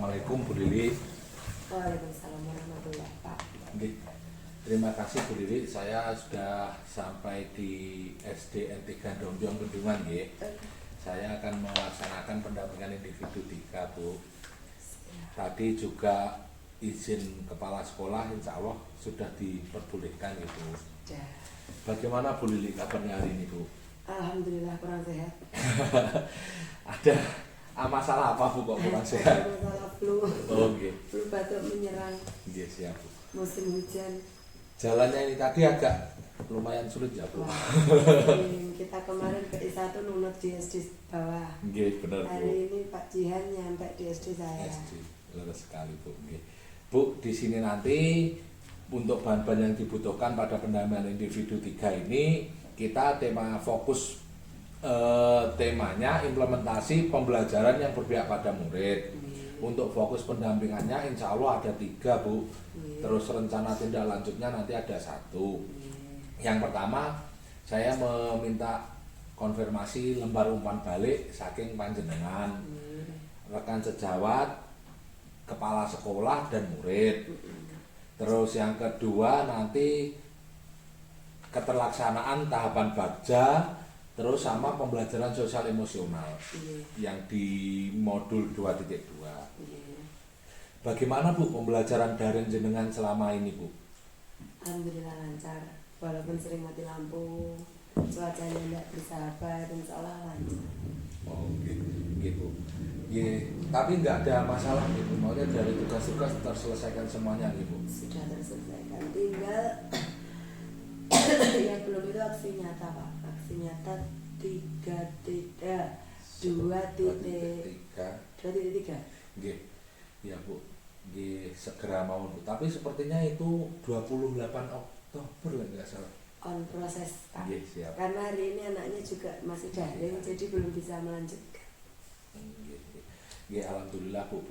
Assalamualaikum Bu Lili. Waalaikumsalam warahmatullahi wabarakatuh. Terima kasih Bu Lili, saya sudah sampai di SDN 3 Domjong Bendungan ya. Saya akan melaksanakan pendampingan individu 3 Bu. Tadi juga izin kepala sekolah insya Allah sudah diperbolehkan itu. Bagaimana Bu Lili kabarnya hari ini Bu? Alhamdulillah kurang sehat. Ada masalah apa Bu kok kurang sehat? Masalah flu. Oh okay. Flu batuk menyerang. Iya siap Bu. Musim hujan. Jalannya ini tadi agak lumayan sulit ya Bu. Kita kemarin PI1 nunut di SD bawah. Iya benar Bu. Hari ini Pak Jihan nyampe di SD saya. SD, lurus sekali Bu. Bu, di sini nanti untuk bahan-bahan yang dibutuhkan pada pendampingan individu 3 ini kita tema fokus temanya implementasi pembelajaran yang berpihak pada murid. Untuk fokus pendampingannya insya Allah ada 3 Bu. Terus rencana tindak lanjutnya nanti ada 1. Yang pertama saya meminta konfirmasi lembar umpan balik saking panjenengan, rekan sejawat, kepala sekolah dan murid. Terus yang kedua nanti keterlaksanaan tahapan bagja, terus sama pembelajaran sosial emosional yang di modul 2.2. Bagaimana Bu pembelajaran daring jenengan selama ini Bu? Alhamdulillah lancar, walaupun sering mati lampu, cuacanya tidak bersahabat, insya Allah lancar. Oh gitu. Ya, tapi nggak ada masalah gitu, maunya dari tugas-tugas terselesaikan semuanya gitu. Sudah terselesaikan, tinggal yang belum itu aksi nyata Pak. Aksi nyata 2.3. Ya Bu, segera mau Bu. Tapi sepertinya itu 28 Oktober lah nggak salah. On proses Pak. Siap. Karena hari ini anaknya juga masih daring, jadi belum bisa melanjutkan. Alhamdulillah Bu.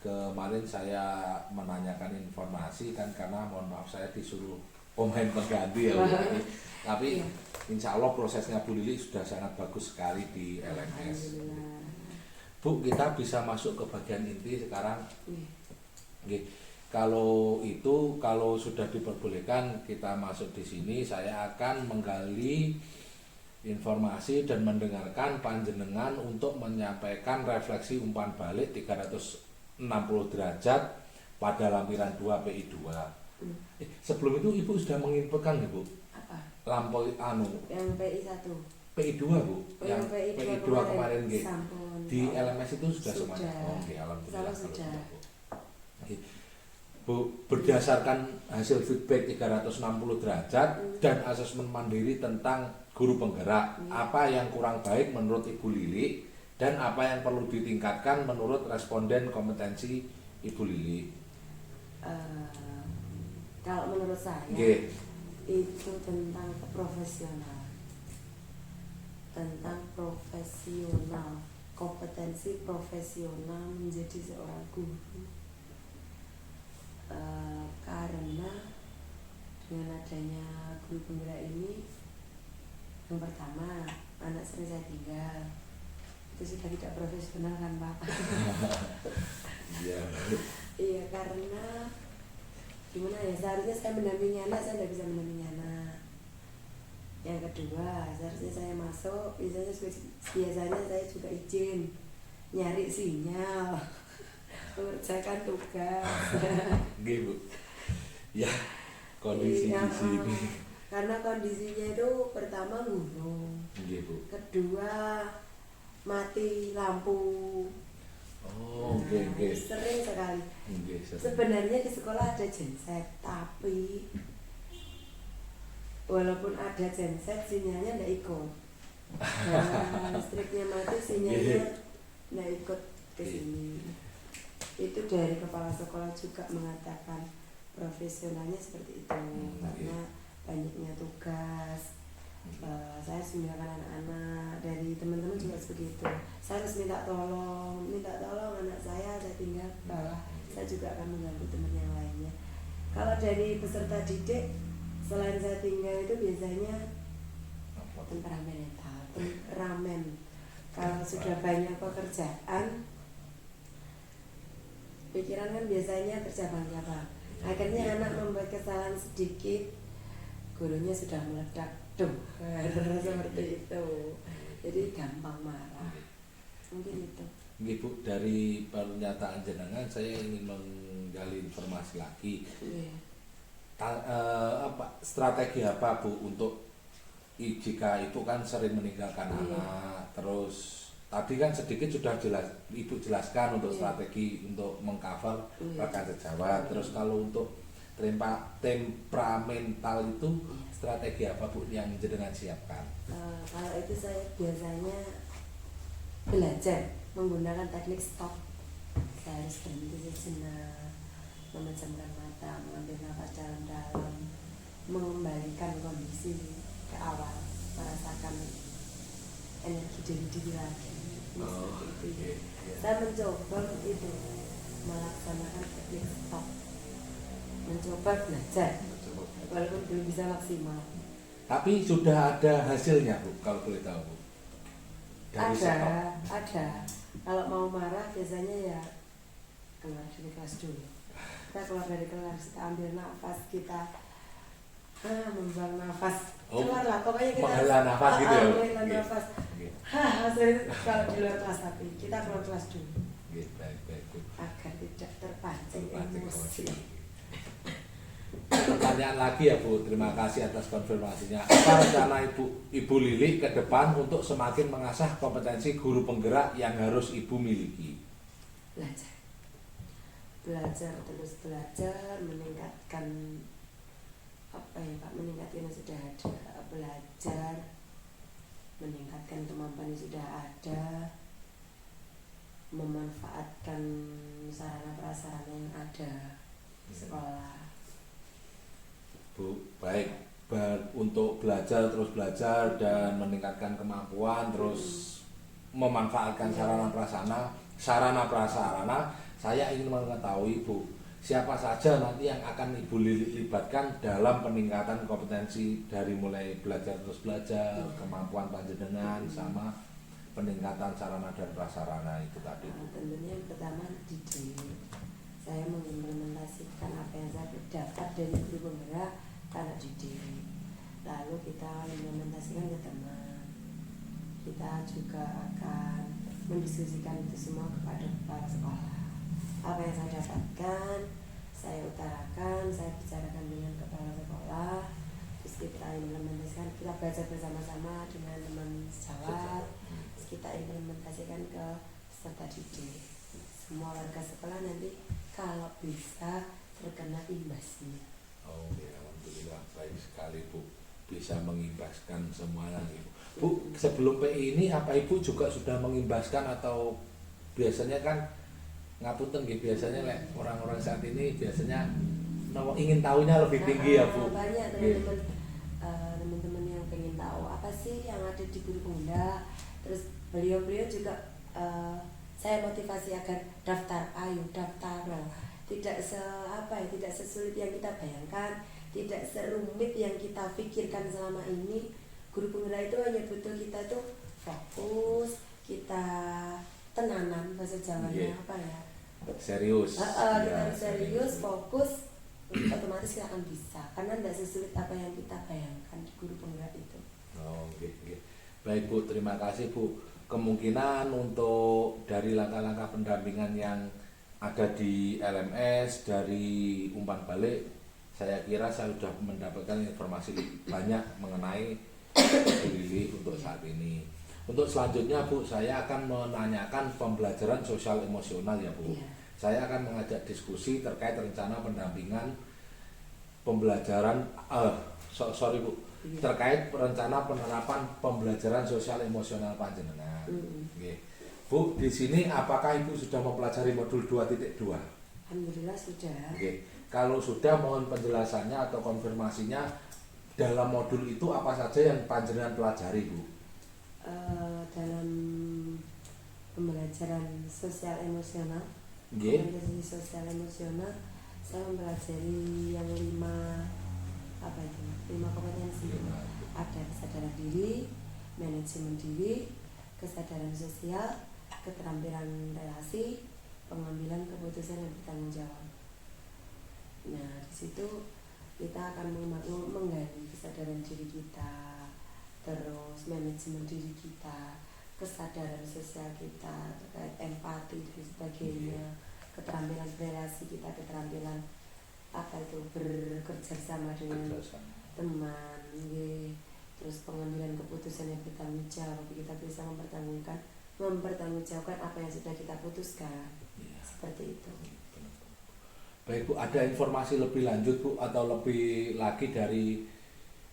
Kemarin saya menanyakan informasi kan karena mohon maaf saya disuruh pemain pengganti ya Bu. Tapi insya Allah prosesnya Bu Lili sudah sangat bagus sekali di LMS. Bu, kita bisa masuk ke bagian inti sekarang. Kalau sudah diperbolehkan kita masuk di sini, saya akan menggali informasi dan mendengarkan panjenengan untuk menyampaikan refleksi umpan balik 360 derajat pada lampiran 2 PI 2. Sebelum itu Ibu sudah menginfokan ya Bu? Apa? Lampau yang PI 1. PI 2 Bu? Yang PI 2 kemarin di LMS itu sudah semuanya? Oke, alhamdulillah sudah. Bu, berdasarkan hasil feedback 360 derajat dan asesmen mandiri tentang guru penggerak, apa yang kurang baik menurut Ibu Lili dan apa yang perlu ditingkatkan menurut responden kompetensi Ibu Lili? Kalau menurut saya itu tentang profesional, kompetensi profesional menjadi seorang guru. Karena dengan adanya guru penggerak ini, yang pertama anak sering saya tinggal, itu sudah tidak profesional kan Pak? Iya, karena gimana ya, seharusnya saya mendampingi anak, saya tidak bisa mendampingi anak. Yang kedua, seharusnya saya masuk, biasanya saya juga izin nyari sinyal, mengerjakan tugas. Bu. Ya, kondisi di sini. Karena kondisinya itu pertama gunung, kedua mati lampu. Sering sekali. Sebenarnya di sekolah ada genset, tapi walaupun ada genset sinyalnya tidak ikut. Listriknya mati, sinyalnya tidak ikut ke sini. Itu dari kepala sekolah juga mengatakan profesionalnya seperti itu, karena banyaknya tugas. Saya harus membiarkan anak-anak, dari teman-teman juga seperti itu. Saya harus minta tolong anak saya tinggal bawah, saya juga akan mengganggu teman yang lainnya. Kalau dari peserta didik, selain saya tinggal itu biasanya temperamen. Kalau sudah banyak pekerjaan, pikiran kan biasanya bercabang-cabang. Akhirnya anak membuat kesalahan sedikit, gurunya sudah meledak, seperti itu. Jadi gampang marah. Mungkin itu. Ibu, dari pernyataan jenengan saya ingin menggali informasi lagi. Strategi apa Bu untuk jika ibu kan sering meninggalkan anak, terus tadi kan sedikit sudah ibu jelaskan untuk strategi untuk mengcover rekan sejawat. Terus kalau untuk temperamental itu strategi apa Bu yang jenengan siapkan? Kalau itu saya biasanya belajar menggunakan teknik stop. Saya harus berhenti sejenak, memejamkan mata, mengambil nafas dalam-dalam, mengembalikan kondisi ke awal, merasakan energi diri lagi. Saya mencoba itu melaksanakan teknik stop, mencoba belajar walaupun belum bisa maksimal. Tapi sudah ada hasilnya Bu, kalau boleh tahu Bu? Ada. Kalau mau marah biasanya ya keluar dari kelas dulu. Kita keluar dari kelas, kita ambil nafas, kita membuang nafas. Keluarlah, pokoknya kita menghela nafas gitu ya. Menghela nafas. Hasilnya kalau di luar kelas, tapi kita keluar kelas dulu. Baik. Agar tidak terpancing emosi. Pertanyaan lagi ya Bu, terima kasih atas konfirmasinya. Apa rencana Ibu Lili ke depan untuk semakin mengasah kompetensi guru penggerak yang harus Ibu miliki? Belajar terus belajar, meningkatkan meningkatkan yang sudah ada, belajar, meningkatkan kemampuan yang sudah ada, memanfaatkan sarana prasarana yang ada di sekolah. Bu, baik, untuk belajar terus belajar dan meningkatkan kemampuan, terus memanfaatkan sarana prasarana. Saya ingin mengetahui Bu, siapa saja nanti yang akan Ibu libatkan dalam peningkatan kompetensi dari mulai belajar terus belajar, kemampuan panjenengan sama peningkatan sarana dan prasarana itu tadi Bu. Tentunya yang pertama didik. Saya mengimplementasikan apa yang saya dapat dari guru penggerak anak didik. Lalu kita implementasikan ke teman. Kita juga akan mendiskusikan itu semua kepada kepala sekolah. Apa yang saya dapatkan, saya utarakan, saya bicarakan dengan kepala sekolah. Terus kita implementasikan, kita belajar bersama-sama dengan teman sejawat. Terus kita implementasikan ke peserta didik. Semua warga sekolah nanti kalau bisa terkena imbasnya. Oh ya, alhamdulillah baik sekali Bu, bisa mengimbaskan semuanya Ibu. Bu, sebelum PI ini apa Ibu juga sudah mengimbaskan atau biasanya kan ngapunten gitu, biasanya orang-orang saat ini biasanya ingin tahunya lebih tinggi ya Bu. Banyak teman-teman yang pengen tahu apa sih yang ada di guru penggerak. Terus beliau juga saya motivasi agar daftar, tidak tidak sesulit yang kita bayangkan, tidak serumit yang kita pikirkan selama ini. Guru penggerak itu hanya butuh kita tuh fokus, kita tenanan, bahasa Jawanya apa ya? Serius. Kita harus serius, fokus, otomatis kita akan bisa. Karena tidak sesulit apa yang kita bayangkan di guru penggerak itu. Oh, gitu. Baik Bu, terima kasih Bu. Kemungkinan untuk dari langkah-langkah pendampingan yang ada di LMS, dari umpan balik, saya kira saya sudah mendapatkan informasi banyak mengenai Bu Lili untuk saat ini. Untuk selanjutnya Bu, saya akan menanyakan pembelajaran sosial emosional ya Bu. Saya akan mengajak diskusi terkait rencana pendampingan pembelajaran Bu, terkait rencana penerapan pembelajaran sosial emosional panjenengan. Bu, di sini apakah Ibu sudah mempelajari modul 2.2? Alhamdulillah sudah. Kalau sudah, mohon penjelasannya atau konfirmasinya dalam modul itu apa saja yang panjenengan pelajari Bu? Dalam pembelajaran sosial emosional, sosial emosional, saya mempelajari yang 5 kompetensi. Ada kesadaran diri, manajemen diri, kesadaran sosial, keterampilan relasi, pengambilan keputusan yang bertanggung jawab. Nah, di situ kita akan menggali kesadaran diri kita, terus manajemen diri kita, kesadaran sosial kita terkait empati dan sebagainya, keterampilan relasi kita, keterampilan apa itu bekerja sama dengan teman, terus pengambilan keputusan yang bertanggung jawab, kita bisa mempertanggungjawabkan apa yang sudah kita putuskan, seperti itu. Baik Bu, ada informasi lebih lanjut Bu atau lebih lagi dari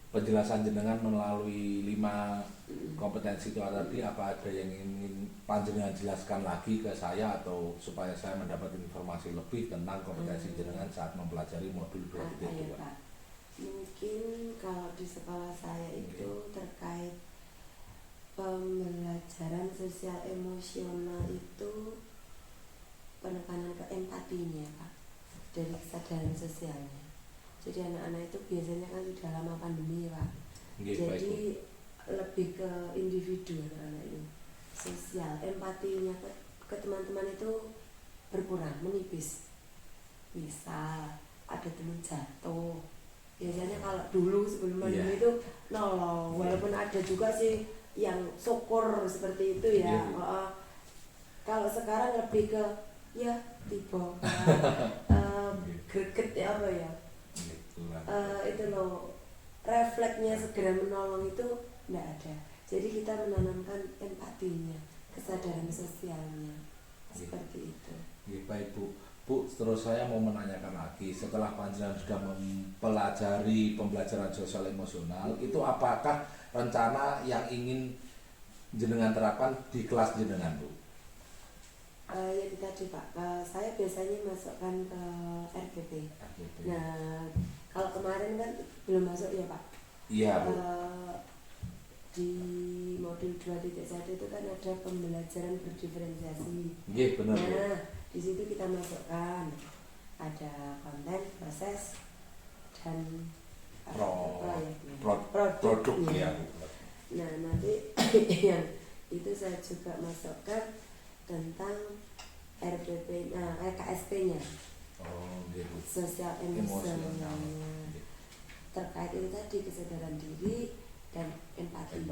penjelasan jenengan melalui 5 kompetensi itu tadi, apa ada yang ingin panjenengan jelaskan lagi ke saya atau supaya saya mendapat informasi lebih tentang kompetensi jenengan saat mempelajari modul 2.2? Pak? Mungkin kalau di sekolah saya itu terkait pembelajaran sosial emosional itu penekanan ke empatinya Pak, dari kesadaran sosialnya. Jadi anak-anak itu biasanya kan sudah lama pandemi Pak, jadi lebih ke individu anak-anak ini, sosial, empatinya ke teman-teman itu berkurang, menipis. Misal ada teman jatuh, biasanya kalau dulu sebelum pandemi itu nolong, walaupun ada juga sih yang syukur seperti itu ya. Kalau sekarang lebih ke ya tiba greget ya apa ya, itu loh, refleksnya segera menolong itu tidak ada. Jadi kita menanamkan empatinya, kesadaran sosialnya, seperti itu. Baik Bu. Bu, terus saya mau menanyakan lagi, setelah panjenengan sudah mempelajari pembelajaran sosial emosional, itu apakah rencana yang ingin jenengan terapkan di kelas jenengan Bu? Ya tadi Pak, saya biasanya masukkan ke RPP. Nah, kalau kemarin kan belum masuk ya Pak? Iya Bu. Di modul 2.1 itu kan ada pembelajaran berdiferensiasi. Iya benar. Nah, di situ kita masukkan ada konten, proses, dan produknya. Ya. Nah, nanti yang itu saya juga masukkan tentang RPP, KSP-nya. Gitu. Sosial emosional. Terkait itu tadi kesadaran diri dan empati.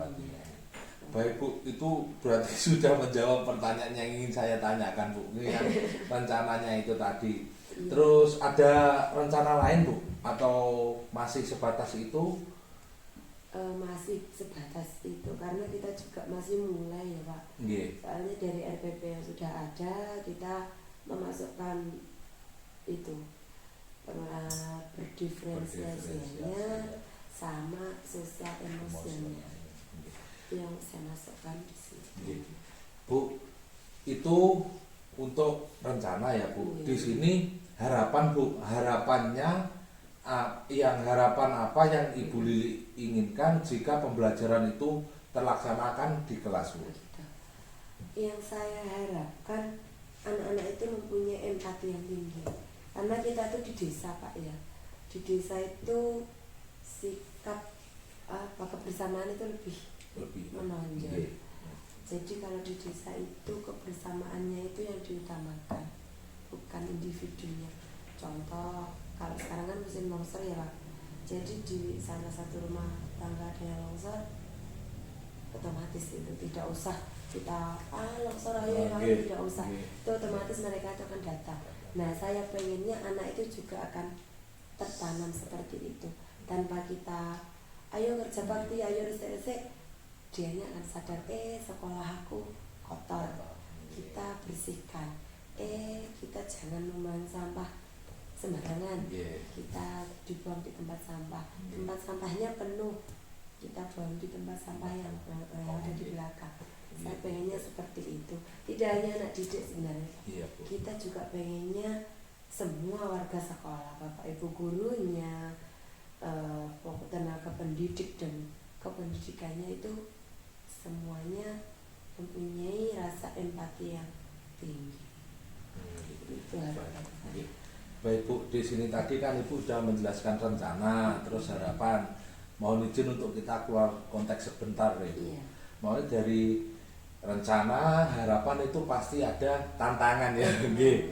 Baik Bu, itu berarti sudah menjawab pertanyaan yang ingin saya tanyakan Bu. Ini kan rencananya itu tadi. Terus ada rencana lain Bu? Atau masih sebatas itu? Masih sebatas itu, karena kita juga masih mulai ya Pak. Soalnya dari RPP yang sudah ada, kita memasukkan itu berdiferensiasinya sama sosial emosional yang saya masukkan di sini. Bu, itu untuk rencana ya Bu. Di sini harapan Bu, harapannya harapan apa yang Ibu Lili inginkan jika pembelajaran itu terlaksanakan di kelas Bu? Yang saya harapkan anak-anak itu mempunyai empati yang tinggi, karena kita tuh di desa Pak ya. Di desa itu sikap kebersamaan itu lebih menonjol. Jadi kalau di desa itu kebersamaannya itu yang diutamakan, bukan individunya. Contoh, kalau sekarang kan musim longsor ya Pak, jadi di salah satu rumah tangga ada yang longsor, otomatis itu tidak usah kita longsor aja tidak usah, itu otomatis mereka itu akan datang. Nah, saya pengennya anak itu juga akan tertanam seperti itu, tanpa kita ayo kerja bakti, ayo resik-resik, dianya akan sadar, sekolah aku kotor, kita bersihkan, kita jangan membuang sampah sembarangan, kita dibuang di tempat sampah, tempat sampahnya penuh, kita buang di tempat sampah yang ada di belakang. Saya pengennya seperti itu. Tidak hanya anak didik sebenarnya, kita juga pengennya semua warga sekolah, bapak ibu gurunya, tenaga pendidik dan kependidikannya itu semuanya mempunyai rasa empati yang tinggi. Itu harapan saya. Baik Bu, di sini tadi kan Ibu sudah menjelaskan rencana, terus harapan. Mohon izin untuk kita keluar konteks sebentar ya Bu. Mau dari rencana, harapan itu pasti ada tantangan ya. Nggih.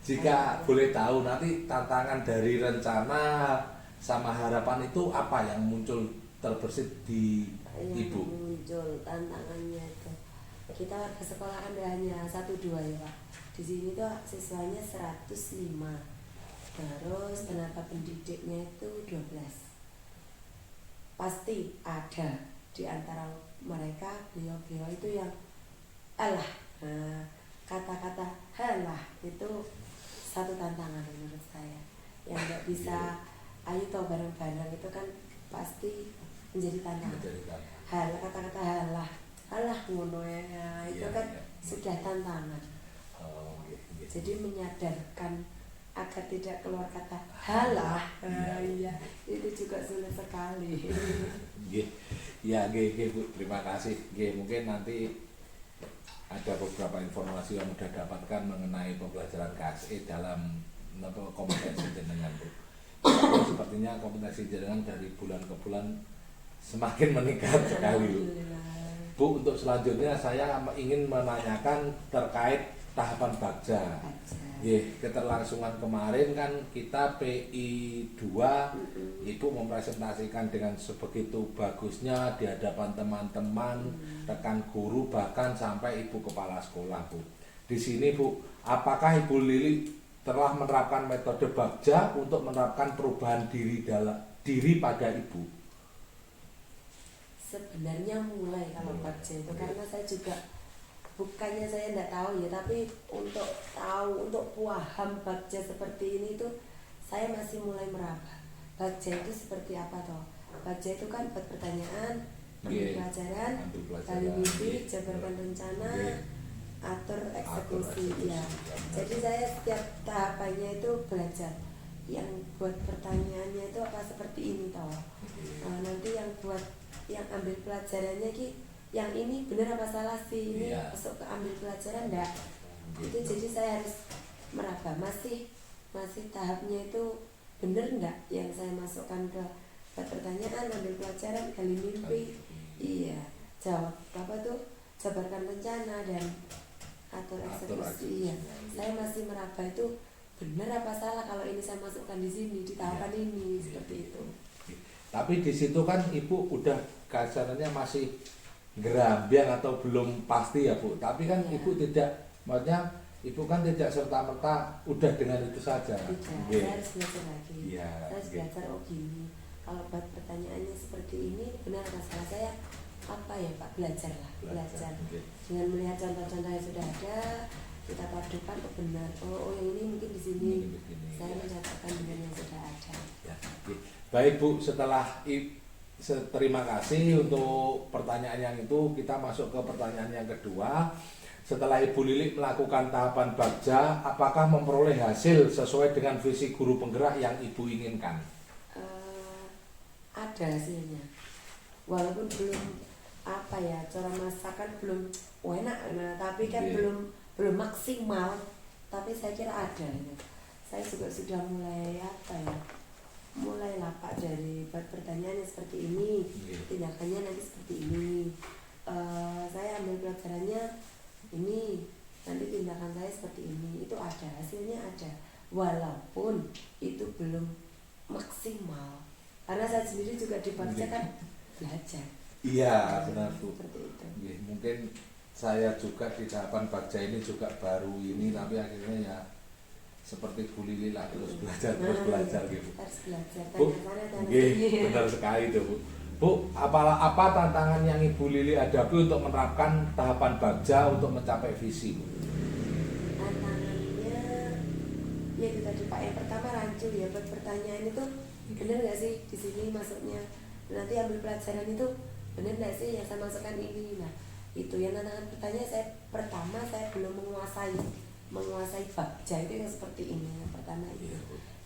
Jika boleh tahu nanti tantangan dari rencana sama harapan itu apa yang muncul terbersit di yang Ibu? muncul tantangannya itu kita warga sekolah kan hanya 1-2 ya Pak. Di sini tuh siswanya 105, terus tenaga pendidiknya itu 12. Pasti ada di antara mereka beliau-beliau itu yang alah, kata-kata halah itu satu tantangan menurut saya yang nggak bisa ayo toh bareng-bareng itu kan pasti menjadi tantangan. Hal kata-kata halah ngono ya itu kan sudah tantangan. Jadi menyadarkan agar tidak keluar kata halah, iya itu juga sulit sekali. Ya, Bu, terima kasih. Mungkin nanti ada beberapa informasi yang mudah dapatkan mengenai pembelajaran KSE dalam kompetensi jenengan, Bu. Sepertinya kompetensi jenengan dari bulan ke bulan semakin meningkat sekali, Bu. Bu, untuk selanjutnya saya ingin menanyakan terkait tahapan Bagja. Keterlangsungan kemarin kan kita PI 2 Ibu mempresentasikan dengan sebegitu bagusnya di hadapan teman-teman, rekan guru, bahkan sampai Ibu kepala sekolah, Bu. Di sini, Bu, apakah Ibu Lili telah menerapkan metode Bagja untuk menerapkan perubahan diri pada Ibu? Sebenarnya mulai kalau Bagja itu karena saya juga bukannya saya tidak tahu ya, tapi untuk tahu, untuk paham Bagja seperti ini itu saya masih mulai meraba. Bagja itu seperti apa toh? Bagja itu kan buat pertanyaan, ambil pelajaran, gali mimpi, jabarkan rencana, atur eksekusi ya. Jadi saya setiap tahapannya itu belajar. Yang buat pertanyaannya itu apa seperti ini toh? Nanti yang buat yang ambil pelajarannya yang ini benar apa salah sih, ini masuk ke ambil pelajaran enggak? Itu jadi saya harus meraba masih tahapnya itu benar enggak yang saya masukkan ke pertanyaan, ambil pelajaran, gali mimpi, iya, jawab apa tuh, jabarkan rencana dan atur eksekusi, iya. Saya masih meraba itu benar apa salah kalau ini saya masukkan di sini di tahapan ini seperti itu. Tapi di situ kan Ibu udah kasarannya masih gerambiang atau belum pasti ya, Bu. Tapi kan Ibu tidak, maksudnya Ibu kan tidak serta-merta udah dengan itu saja. Tidak, saya harus belajar lagi. Saya harus belajar, oh gini. Kalau buat pertanyaannya seperti ini, benar masalah saya apa ya Pak? Belajar. Dengan melihat contoh-contoh yang sudah ada, kita padukan oh benar. Oh yang ini mungkin di sini. Saya mencatatkan dengan yang sudah ada. Ya, baik Bu, terima kasih untuk pertanyaan yang itu. Kita masuk ke pertanyaan yang kedua. Setelah Ibu Lili melakukan tahapan Bagja, apakah memperoleh hasil sesuai dengan visi guru penggerak yang Ibu inginkan? Ada hasilnya. Walaupun belum apa ya, cara masakan belum enak, tapi kan belum maksimal. Tapi saya kira ada. Saya juga sudah mulai apa ya? Mulai lapak dari pertanyaannya seperti ini, tindakannya nanti seperti ini. Saya ambil pelajarannya ini, nanti tindakan saya seperti ini. Itu ada, hasilnya ada. Walaupun itu belum maksimal, karena saya sendiri juga di Bagja kan belajar. Iya, benar Bu. Seperti itu. Mungkin saya juga di tahapan Bagja ini juga baru ini, tapi akhirnya ya seperti Bu Lili lah, terus belajar gitu. Harus belajar. Bu, benar sekali tuh Bu. Bu, apa tantangan yang Ibu Lili hadapi untuk menerapkan tahapan Bagja untuk mencapai visi, Bu? Tantangannya ya itu tadi Pak, yang pertama rancu ya, buat pertanyaan itu benar nggak sih di sini masuknya, nanti ambil pelajaran itu benar nggak sih yang saya masukkan ini. Nah itu yang tantangan pertanyaan saya belum menguasai Bagja itu yang seperti ini. Yang pertama itu.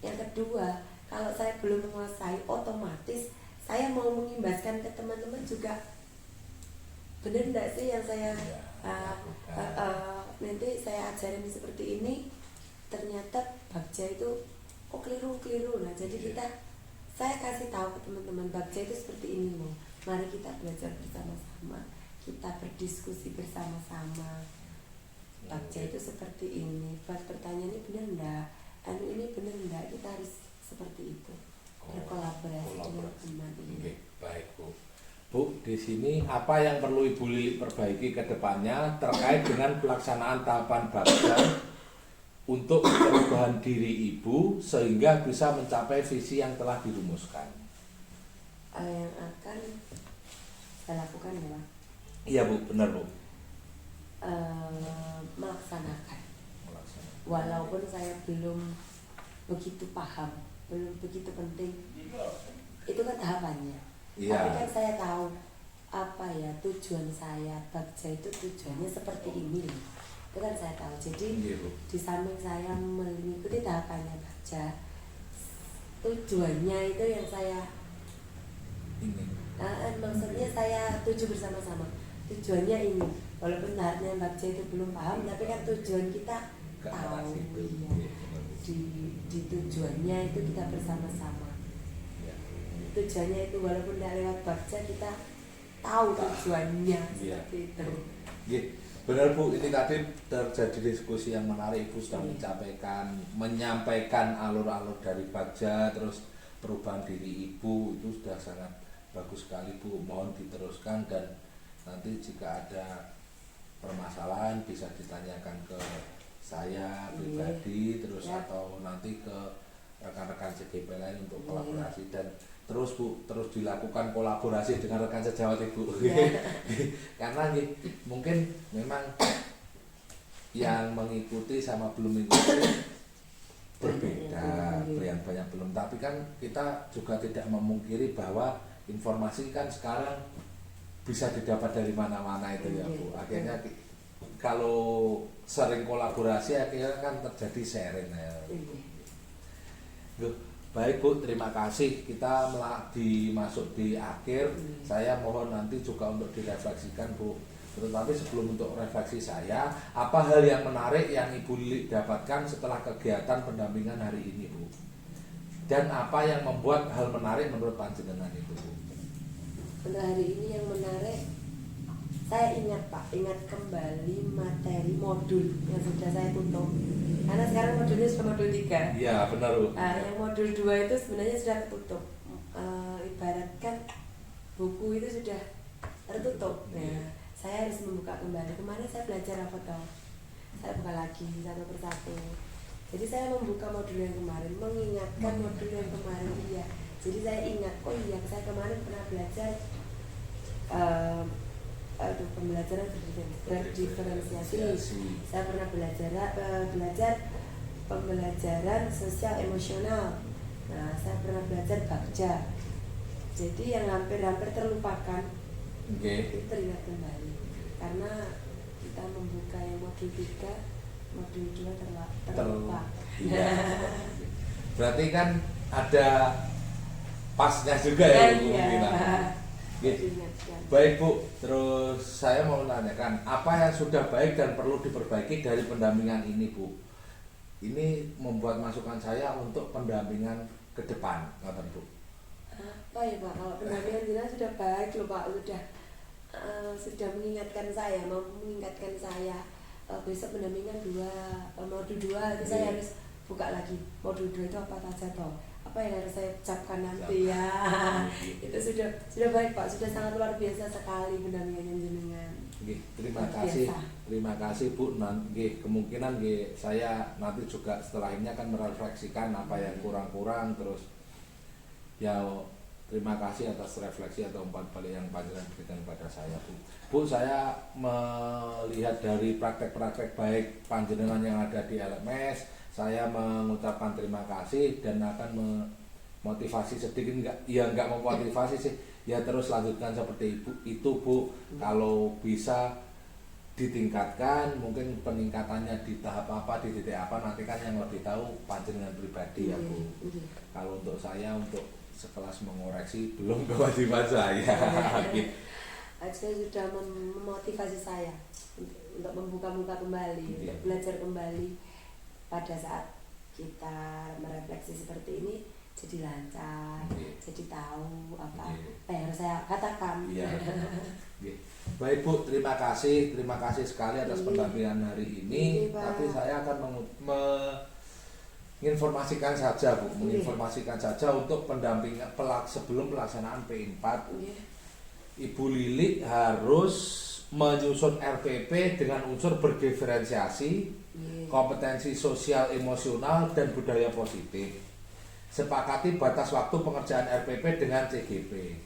Yang kedua, kalau saya belum menguasai, otomatis saya mau mengimbaskan ke teman-teman juga benar enggak sih yang saya nanti saya ajarin seperti ini, ternyata Bagja itu keliru. Nah jadi saya kasih tahu ke teman-teman Bagja itu seperti ini loh, mari kita belajar bersama-sama, kita berdiskusi bersama-sama. Bagja itu seperti ini, buat pertanyaan ini benar enggak, ini benar enggak, kita harus seperti itu, berkolaborasi dengan teman. Oke, baik Bu. Bu, di sini apa yang perlu Ibu Lili perbaiki ke depannya terkait dengan pelaksanaan tahapan Bagja untuk perubahan diri Ibu sehingga bisa mencapai visi yang telah dirumuskan? Yang akan saya lakukan ya Pak? Iya Bu, benar Bu. Melaksanakan. Walaupun saya belum begitu paham, belum begitu penting, itu kan tahapannya. Iya. Tapi kan saya tahu apa ya tujuan saya, Bagja itu tujuannya seperti ini. Itu kan saya tahu. Jadi di samping saya mengikuti tahapannya Bagja, tujuannya itu yang saya maksudnya saya tuju bersama-sama. Tujuannya ini, walaupun tahapnya Bagja itu belum paham, tapi kan tujuan kita tahu. Iya. Di tujuannya itu kita bersama-sama. Tujuannya itu walaupun tidak lewat Bagja, kita tahu tujuannya seperti itu. Benar Bu, ini tadi terjadi diskusi yang menarik. Ibu sudah menyampaikan alur-alur dari Bagja, terus perubahan diri Ibu itu sudah sangat bagus sekali Bu. Mohon diteruskan dan nanti jika ada permasalahan bisa ditanyakan ke saya pribadi terus atau nanti ke rekan-rekan CGP lain untuk kolaborasi dan terus Bu, terus dilakukan kolaborasi dengan rekan sejawat Ibu. Karena mungkin memang yang mengikuti sama belum mengikuti berbeda, yang banyak belum. Tapi kan kita juga tidak memungkiri bahwa informasi kan sekarang bisa didapat dari mana-mana itu ya Bu. Akhirnya kalau sering kolaborasi akhirnya kan terjadi sharing ya. Baik Bu, terima kasih. Kita masuk di akhir. Saya mohon nanti juga untuk direfleksikan Bu. Tetapi sebelum untuk refleksi saya, apa hal yang menarik yang Ibu Lili dapatkan setelah kegiatan pendampingan hari ini Bu? Dan apa yang membuat hal menarik menurut panjenengan itu Bu? Untuk hari ini yang menarik, saya ingat Pak, ingat kembali materi modul yang sudah saya tutup. Karena sekarang modulnya sudah modul 3. Iya benar Bu. Yang modul 2 itu sebenarnya sudah tertutup. Ibaratkan buku itu sudah tertutup. Nah, saya harus membuka kembali. Kemarin saya belajar apa toh? Saya buka lagi satu persatu. Jadi saya membuka modul yang kemarin, mengingatkan modul yang kemarin dia. Jadi saya ingat, oh iya saya kemarin pernah belajar pembelajaran berdiferensiasi. Saya pernah belajar pembelajaran sosial emosional. Nah, saya pernah belajar Bagja. Jadi yang hampir-hampir terlupakan itu teringat kembali. Karena kita membuka yang modul 3, modul 2 terlupa. Iya. Berarti kan ada pasnya juga ya Bu. Baik Bu, terus saya mau menanyakan apa yang sudah baik dan perlu diperbaiki dari pendampingan ini Bu. Ini membuat masukan saya untuk pendampingan ke depan, kata Bu. Apa ya Pak, kalau pendampingan jelas sudah baik loh Pak, sudah mengingatkan saya, besok pendampingan modul 2 itu saya harus buka lagi modul 2 itu apa saja toh. Apa yang harus saya ucapkan nanti ya. Itu sudah baik Pak, sudah sangat luar biasa sekali pendampingan jenengan. Terima kasih Bu. Nanti kemungkinan saya nanti juga setelah ini akan merefleksikan apa yang kurang-kurang terus ya terima kasih atas refleksi atau umpan balik yang panjenengan berikan kepada saya Bu. Bu, saya melihat dari praktek-praktek baik panjenengan yang ada di LMS, saya mengucapkan terima kasih dan akan memotivasi sedikit, enggak memotivasi sih, ya terus lanjutkan seperti itu Bu. Kalau bisa ditingkatkan, mungkin peningkatannya di tahap apa, di titik apa, nanti kan yang lebih tahu panjenengan pribadi ya Bu. Kalau untuk saya, untuk sekelas mengoreksi belum kewajiban saya. Saya sudah memotivasi saya untuk membuka-buka kembali, untuk belajar kembali. Pada saat kita merefleksi seperti ini, jadi lancar, jadi tahu apa yang harus saya katakan. Iya. Baik Bu, terima kasih sekali atas pendampingan hari ini. Tapi saya akan menginformasikan saja Bu, menginformasikan saja untuk pendampingan sebelum pelaksanaan P4. Ibu Lili harus menyusun RPP dengan unsur berdiferensiasi, kompetensi sosial emosional dan budaya positif. Sepakati batas waktu pengerjaan RPP dengan CGP.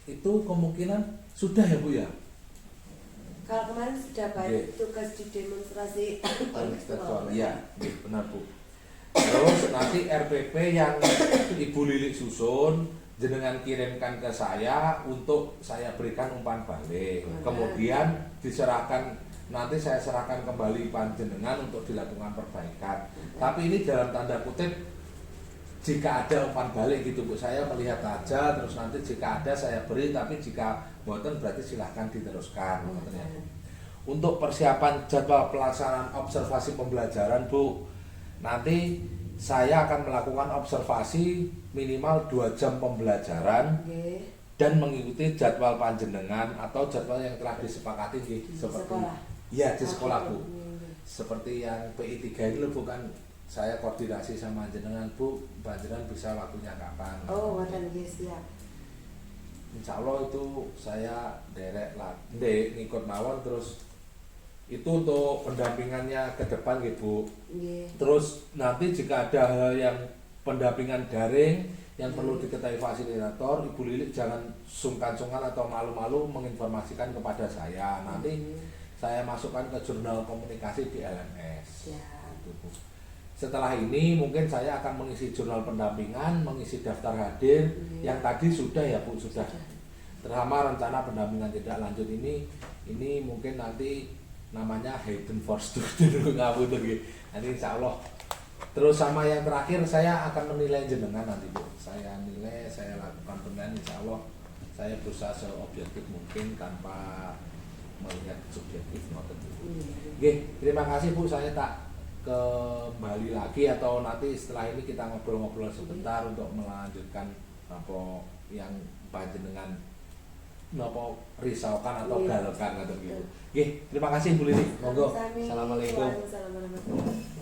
Itu kemungkinan sudah ya Bu ya? Kalau kemarin sudah banyak tugas di demonstrasi. Ya, benar Bu. Terus nanti RPP yang Ibu Lili susun jenengan kirimkan ke saya untuk saya berikan umpan balik. Kemudian diserahkan, nanti saya serahkan kembali panjenengan untuk dilakukan perbaikan. Tapi ini dalam tanda kutip jika ada umpan balik gitu Bu, saya melihat aja, terus nanti jika ada saya beri, tapi jika boten berarti silahkan diteruskan. Untuk persiapan jadwal pelaksanaan observasi pembelajaran Bu, nanti saya akan melakukan observasi minimal 2 jam pembelajaran dan mengikuti jadwal panjenengan atau jadwal yang telah disepakati seperti sekolah. Ya di sekolah Bu. Seperti yang PI 3 ini loh, bukan saya koordinasi sama jenengan Bu, panjenengan bisa waktunya kapan. Oh, wonten nggih siap. Insya Allah itu saya derek lah, ngikut mawon terus itu untuk pendampingannya ke depan gitu. Terus nanti jika ada hal yang pendampingan daring yang perlu diketahui fasilitator, Ibu Lili jangan sungkan-sungkan atau malu-malu menginformasikan kepada saya. Nanti saya masukkan ke jurnal komunikasi di LMS. Gitu, Bu. Setelah ini mungkin saya akan mengisi jurnal pendampingan, mengisi daftar hadir yang tadi sudah ya Bu, sudah. Terutama rencana pendampingan tidak lanjut ini mungkin nanti namanya hidden for student ngapunten nggih. Nanti insya Allah. Terus sama yang terakhir saya akan menilai jenengan nanti Bu. Saya nilai, saya lakukan penilaian, insya Allah saya berusaha seobjektif mungkin tanpa melihat subjektif ngoten. Nggih, terima kasih Bu, saya tak kembali lagi atau nanti setelah ini kita ngobrol-ngobrol sebentar untuk melanjutkan apa yang panjenengan napa risaukan atau galaukan atau gitu. Nggih, terima kasih Bu Lili. Monggo. Assalamualaikum. Waalaikumsalam warahmatullahi wabarakatuh.